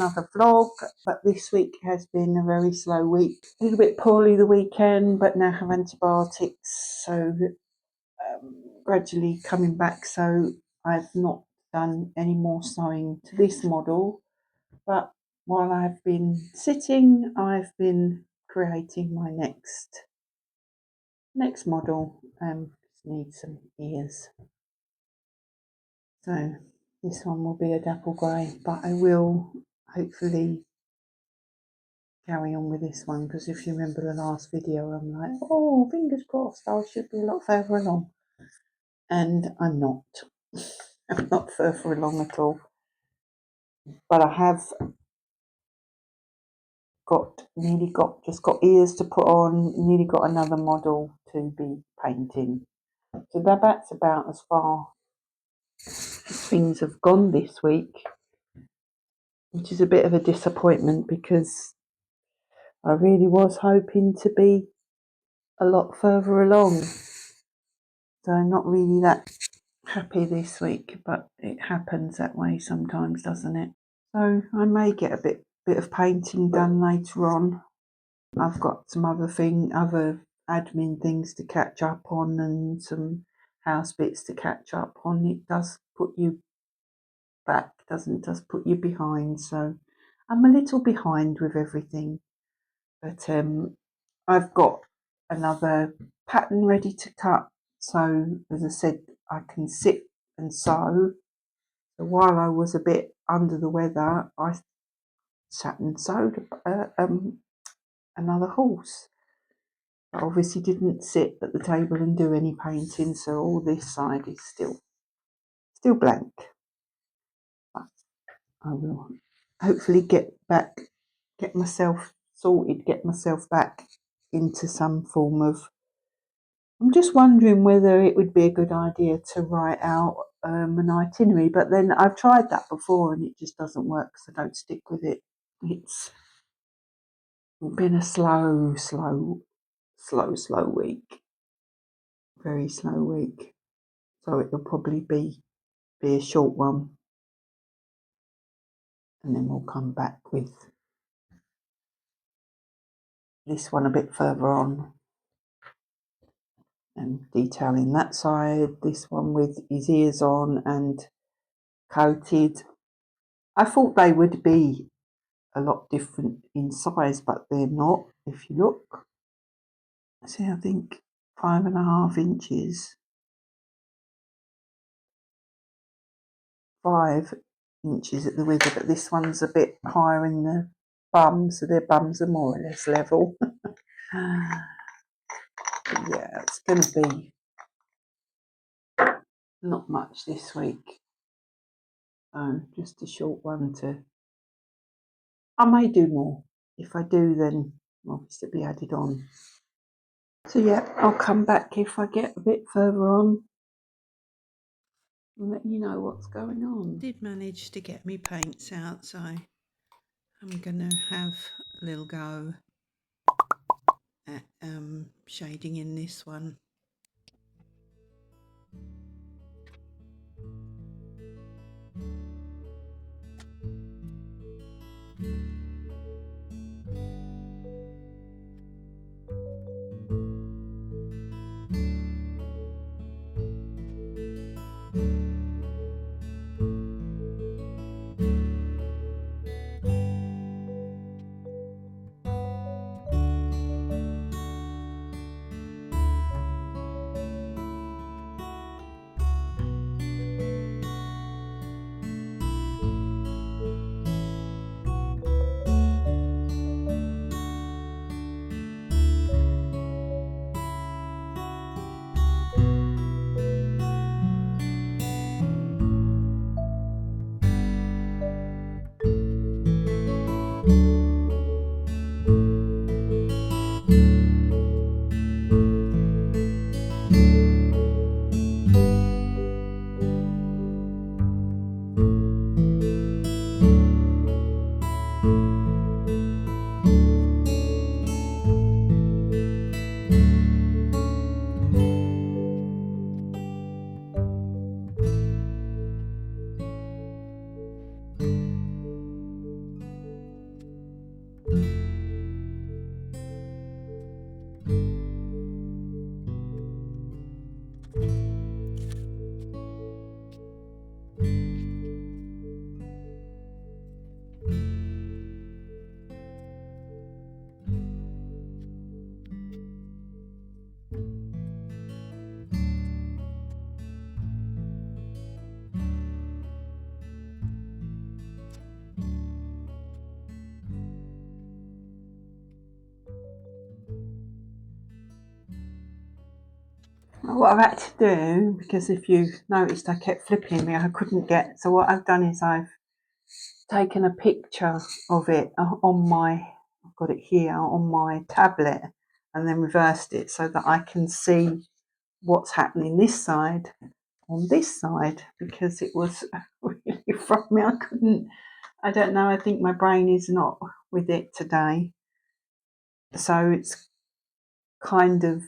another vlog, but this week has been a very slow week. A little bit poorly the weekend, but now have antibiotics, so gradually coming back. So I've not done any more sewing to this model, but while I've been sitting, I've been creating my next model. Needs some ears. So this one will be a dapple grey, but I will hopefully carry on with this one, because if you remember the last video, I'm like, oh, fingers crossed, I should be a lot further along. And I'm not. I'm not further along at all. But I have just got ears to put on, nearly got another model to be painting. So that's about as far as things have gone this week, which is a bit of a disappointment because I really was hoping to be a lot further along. So I'm not really that happy this week, but it happens that way sometimes, doesn't it? So I may get a bit of painting done later on. I've got some other admin things to catch up on, and some house bits to catch up on. It does put you back, doesn't just put you behind. So I'm a little behind with everything, but I've got another pattern ready to cut. So as I said, I can sit and sew. So while I was a bit under the weather, I sat and sewed another horse. I obviously didn't sit at the table and do any painting, so all this side is still blank. But I will hopefully get myself sorted, get myself back into some form of. I'm just wondering whether it would be a good idea to write out an itinerary, but then I've tried that before and it just doesn't work, so I don't stick with it. It's been a slow week. Very slow week. So it'll probably be a short one. And then we'll come back with this one a bit further on. And detailing that side. This one with his ears on and coated. I thought they would be a lot different in size, but they're not. If you look, see, I think 5.5 inches, 5 inches at the wither, but this one's a bit higher in the bum, so their bums are more or less level. Yeah, it's going to be not much this week. Just a short one I may do more. If I do, then obviously it'll be added on. So yeah, I'll come back if I get a bit further on and let you know what's going on. Did manage to get me paints out, so I'm gonna have a little go at shading in this one. what I've had to do, because if you noticed I kept flipping me, I couldn't get, so what I've done is I've taken a picture of it on my, I've got it here on my tablet, and then reversed it so that I can see what's happening this side on this side, because it was really from me. I don't know, I think my brain is not with it today. So it's kind of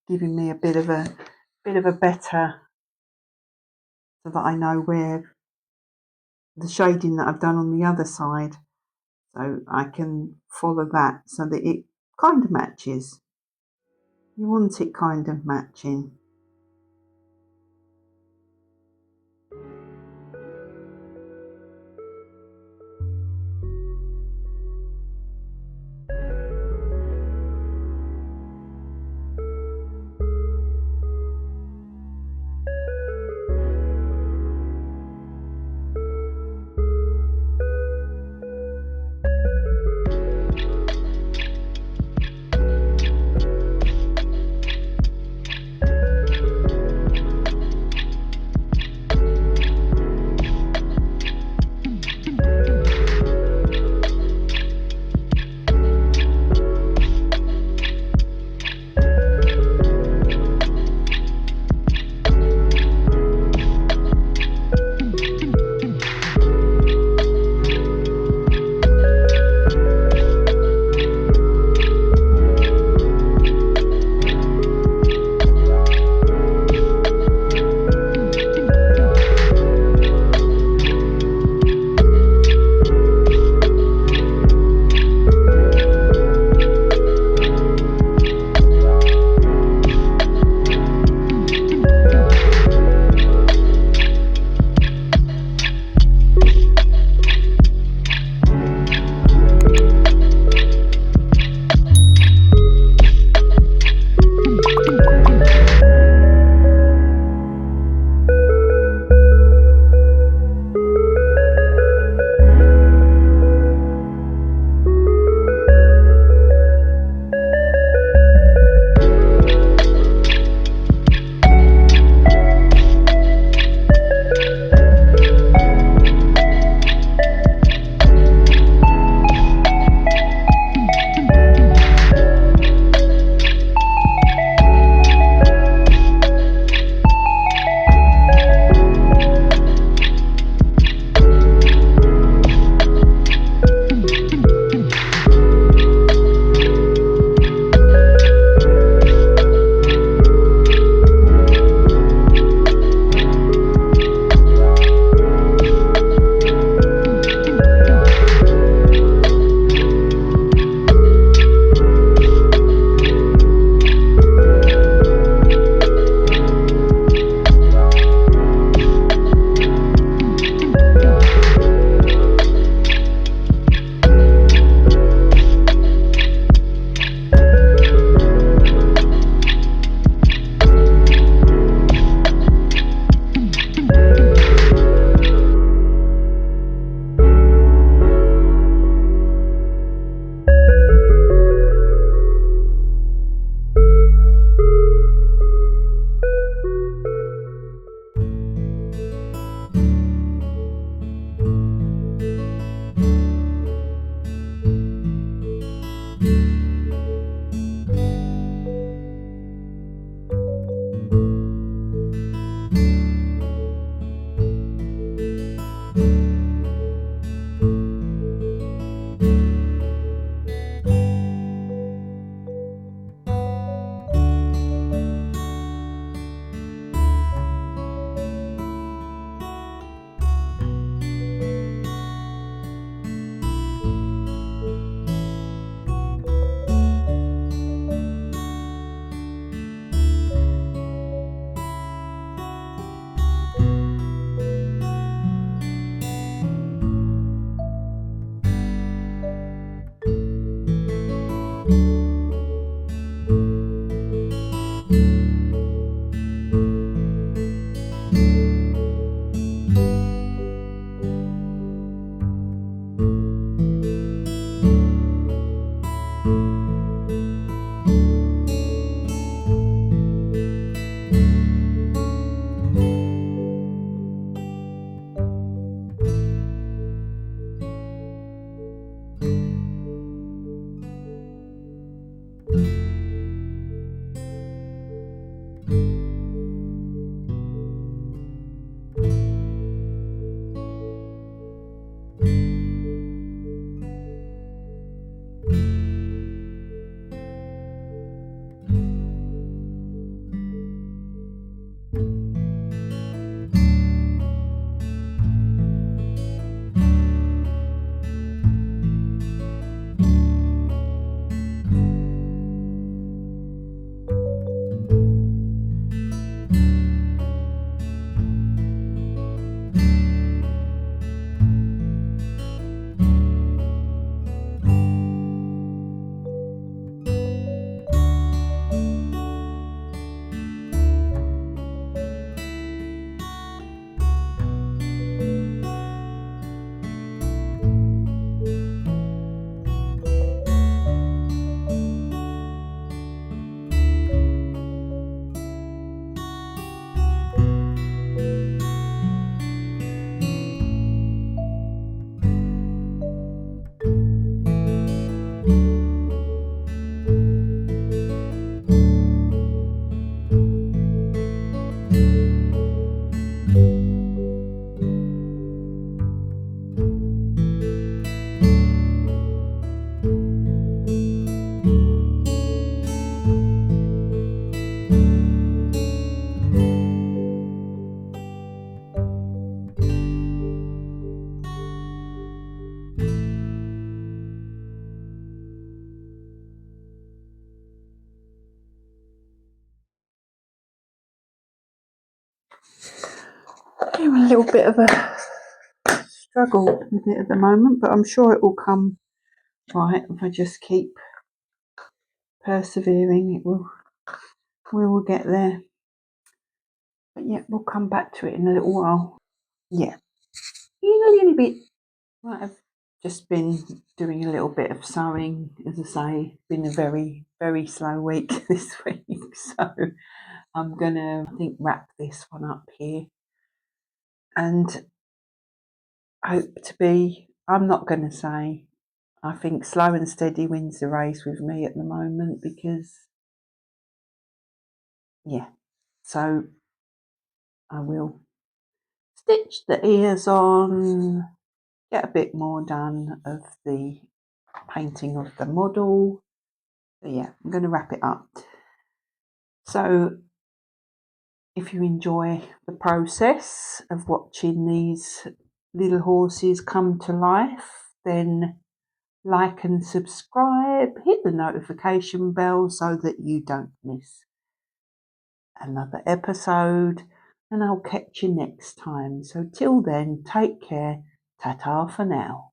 giving me a bit of a better, so that I know where the shading that I've done on the other side, so I can follow that so that it kind of matches. You want it kind of matching. a little bit of a struggle with it at the moment, but I'm sure it will come right if I just keep persevering. We will get there. But yeah, we'll come back to it in a little while. Yeah, in a little bit. Right, I've just been doing a little bit of sewing. As I say, been a very, very slow week this week. So I'm gonna, I think, wrap this one up here and hope to be, I'm not gonna say, I think slow and steady wins the race with me at the moment because, yeah, so I will stitch the ears on, get a bit more done of the painting of the model. So yeah, I'm going to wrap it up. So if you enjoy the process of watching these little horses come to life, then like and subscribe, hit the notification bell so that you don't miss another episode, and I'll catch you next time. So till then, take care. Ta-ta for now.